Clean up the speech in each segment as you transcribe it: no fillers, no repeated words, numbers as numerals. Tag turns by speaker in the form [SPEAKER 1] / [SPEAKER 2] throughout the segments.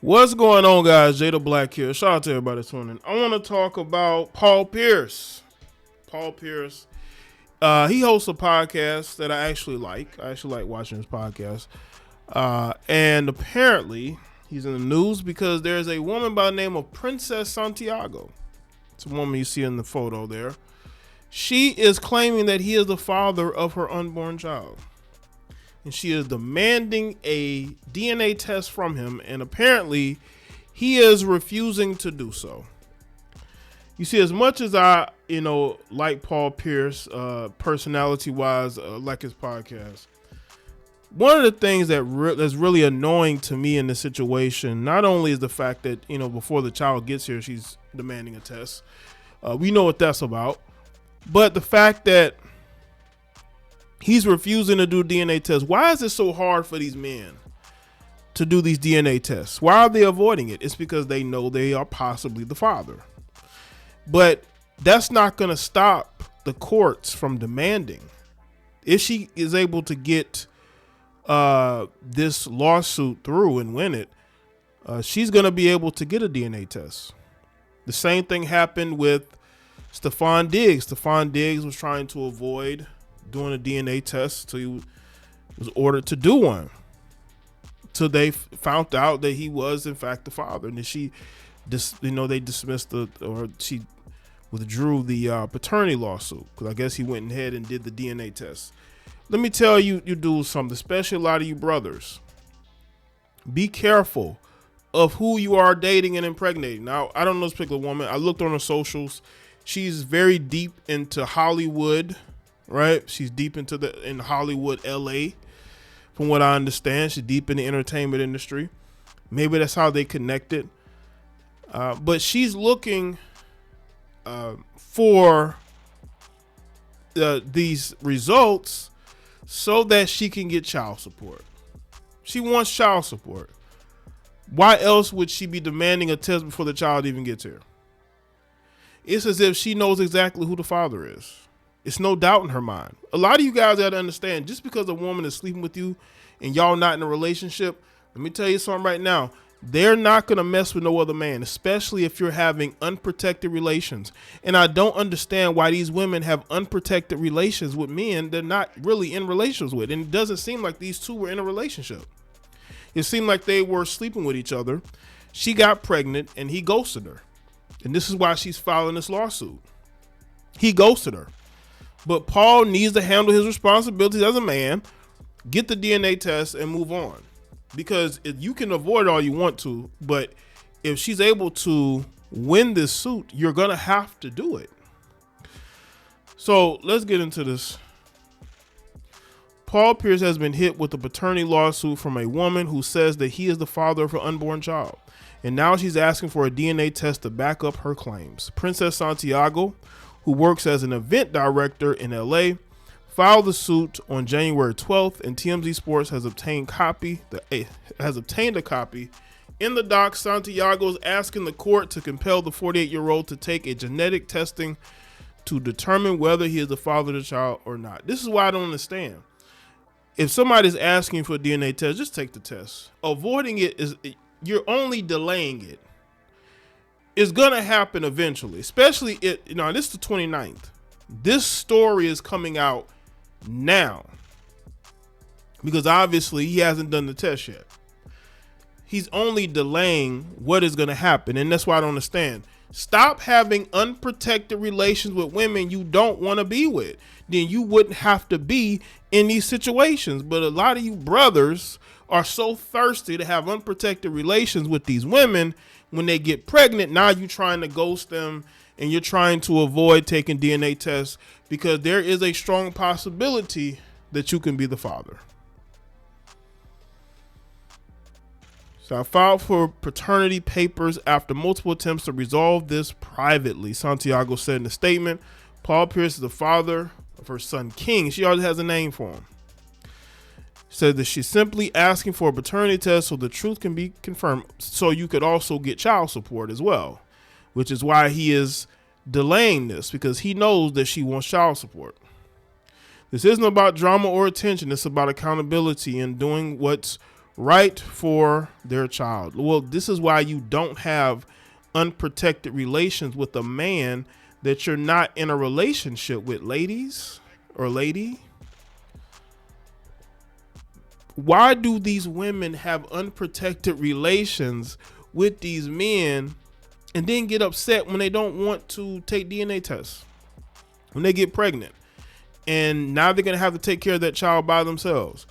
[SPEAKER 1] What's going on, guys? Jay the Black here. Shout out to everybody this morning. I want to talk about Paul Pierce. Paul Pierce. He hosts a podcast that I actually like. I actually like watching his podcast. And apparently, he's in the news because there's a woman by the name of Princess Santiago. It's a woman you see in the photo there. She is claiming that he is the father of her unborn child. And she is demanding a DNA test from him, and apparently he is refusing to do so. You see, as much as I, like Paul Pierce, personality-wise, like his podcast, one of the things that's really annoying to me in this situation, not only is the fact that, before the child gets here, she's demanding a test. We know what that's about. But the fact that he's refusing to do DNA tests. Why is it so hard for these men to do these DNA tests? Why are they avoiding it? It's because they know they are possibly the father. But that's not going to stop the courts from demanding. If she is able to get this lawsuit through and win it, she's going to be able to get a DNA test. The same thing happened with Stephon Diggs. Stephon Diggs was trying to avoid doing a DNA test, so he was ordered to do one. So they found out that he was in fact the father, and then they dismissed she withdrew the paternity lawsuit because I guess he went ahead and did the DNA test. Let me tell you do something, especially a lot of you brothers. Be careful of who you are dating and impregnating. Now, I don't know this particular woman. I looked on her socials. She's very deep into Hollywood. Right, she's deep in Hollywood, LA. From what I understand, she's deep in the entertainment industry. Maybe that's how they connected. But she's looking for these results so that she can get child support. She wants child support. Why else would she be demanding a test before the child even gets here? It's as if she knows exactly who the father is. It's no doubt in her mind. A lot of you guys got to understand, just because a woman is sleeping with you and y'all not in a relationship, let me tell you something right now. They're not going to mess with no other man, especially if you're having unprotected relations. And I don't understand why these women have unprotected relations with men they're not really in relations with. And it doesn't seem like these two were in a relationship. It seemed like they were sleeping with each other. She got pregnant and he ghosted her. And this is why she's filing this lawsuit. He ghosted her. But Paul needs to handle his responsibilities as a man, get the DNA test, and move on. Because you can avoid it all you want to, but if she's able to win this suit, you're going to have to do it. So let's get into this. Paul Pierce has been hit with a paternity lawsuit from a woman who says that he is the father of her unborn child. And now she's asking for a DNA test to back up her claims. Princess Santiago, who works as an event director in LA, filed the suit on January 12th, and TMZ Sports has obtained a copy. In the doc, Santiago is asking the court to compel the 48-year-old to take a genetic testing to determine whether he is the father of the child or not. This is why I don't understand. If somebody's asking for a DNA test, just take the test. Avoiding it you're only delaying it. It's going to happen eventually, especially this is the 29th. This story is coming out now because obviously he hasn't done the test yet. He's only delaying what is going to happen. And that's why I don't understand. Stop having unprotected relations with women you don't want to be with. Then you wouldn't have to be in these situations. But a lot of you brothers are so thirsty to have unprotected relations with these women. When they get pregnant, now you're trying to ghost them and you're trying to avoid taking DNA tests because there is a strong possibility that you can be the father. So I filed for paternity papers after multiple attempts to resolve this privately, Santiago said in a statement. Paul Pierce is the father of her son King. She already has a name for him. Said that she's simply asking for a paternity test so the truth can be confirmed, so you could also get child support as well, which is why he is delaying this, because he knows that she wants child support. This isn't about drama or attention. It's about accountability and doing what's right for their child. Well, this is why you don't have unprotected relations with a man that you're not in a relationship with, ladies or lady. Why do these women have unprotected relations with these men and then get upset when they don't want to take DNA tests, when they get pregnant, and now they're going to have to take care of that child by themselves?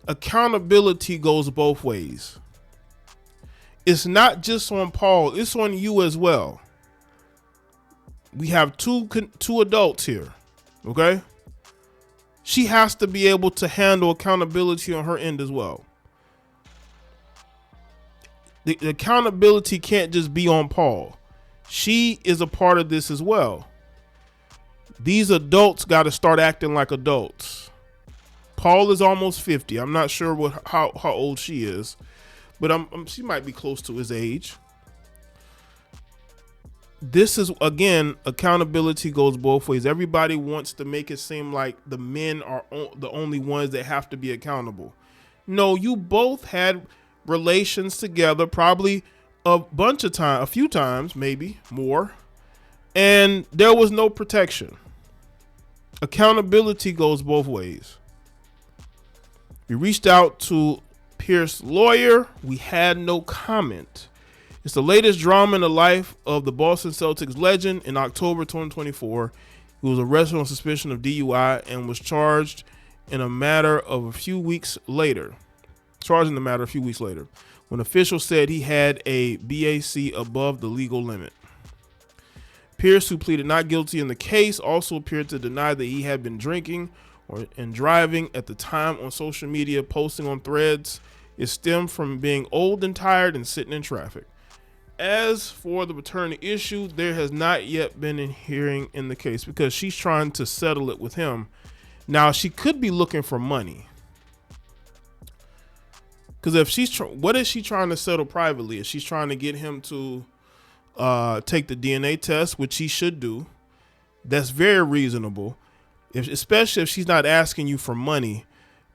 [SPEAKER 1] Accountability goes both ways. It's not just on Paul, it's on you as well. We have two adults here, okay? She has to be able to handle accountability on her end as well. The accountability can't just be on Paul. She is a part of this as well. These adults got to start acting like adults. Paul is almost 50. I'm not sure how old she is, but she might be close to his age. This is, again, accountability goes both ways. Everybody wants to make it seem like the men are the only ones that have to be accountable. No, you both had relations together, probably a bunch of times, a few times, maybe more, and there was no protection. Accountability goes both ways. We reached out to Pierce's lawyer. We had no comment. It's the latest drama in the life of the Boston Celtics legend. In October 2024, he was arrested on suspicion of DUI and was charged in a matter of a few weeks later. When officials said he had a BAC above the legal limit. Pierce, who pleaded not guilty in the case, also appeared to deny that he had been drinking and driving at the time. On social media, posting on threads, it stemmed from being old and tired and sitting in traffic. As for the paternity issue, there has not yet been a hearing in the case because she's trying to settle it with him. Now, she could be looking for money. Because if what is she trying to settle privately? Is she trying to get him to take the DNA test, which he should do? That's very reasonable. Especially if she's not asking you for money,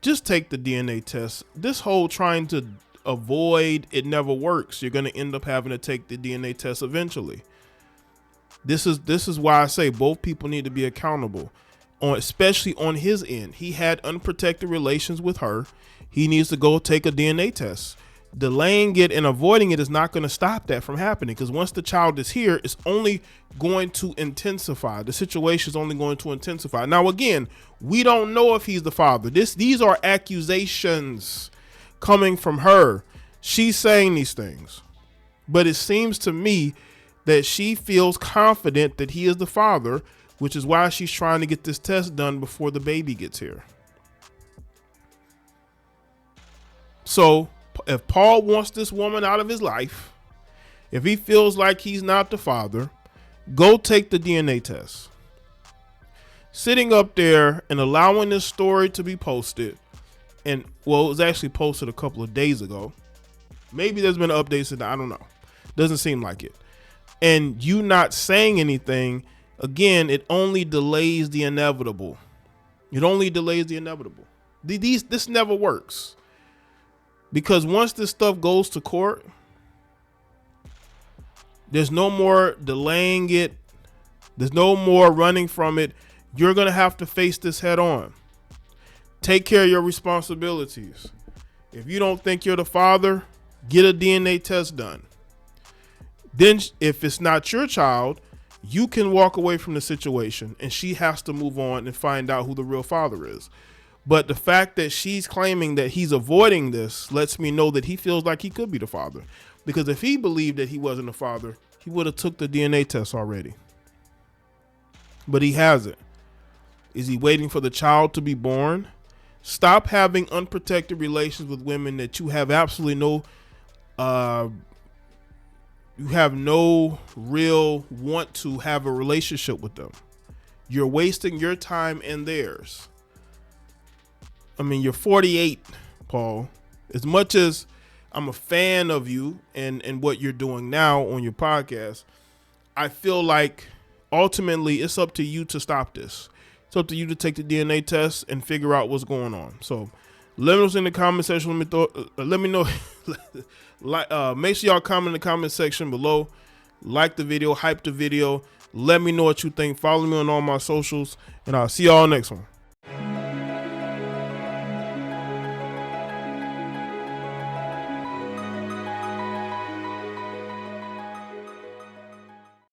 [SPEAKER 1] just take the DNA test. This whole trying to avoid it never works. You're going to end up having to take the DNA test eventually. This is why I say both people need to be accountable, especially on his end. He had unprotected relations with her. He needs to go take a DNA test. Delaying it and avoiding it is not going to stop that from happening, because once the child is here, it's only going to intensify. The situation is only going to intensify. Now, again, we don't know if he's the father. These are accusations coming from her. She's saying these things, but it seems to me that she feels confident that he is the father, which is why she's trying to get this test done before the baby gets here. So if Paul wants this woman out of his life, if he feels like he's not the father, go take the DNA test. Sitting up there and allowing this story to be posted, and well, it was actually posted a couple of days ago. Maybe there's been updates, and I don't know. Doesn't seem like it. And you not saying anything, again, it only delays the inevitable. It only delays the inevitable. This never works. Because once this stuff goes to court, there's no more delaying it. There's no more running from it. You're going to have to face this head on. Take care of your responsibilities. If you don't think you're the father, get a DNA test done. Then if it's not your child, you can walk away from the situation, and she has to move on and find out who the real father is. But the fact that she's claiming that he's avoiding this lets me know that he feels like he could be the father. Because if he believed that he wasn't the father, he would have took the DNA test already. But he hasn't. Is he waiting for the child to be born? Stop having unprotected relations with women that you have absolutely no real want to have a relationship with them. You're wasting your time and theirs. I mean, you're 48, Paul. As much as I'm a fan of you and what you're doing now on your podcast, I feel like ultimately it's up to you to stop this. It's up to you to take the DNA test and figure out what's going on. So Let me know in the comment section. Let me know. Make sure y'all comment in the comment section below. Like the video, hype the video. Let me know what you think. Follow me on all my socials, and I'll see y'all next one.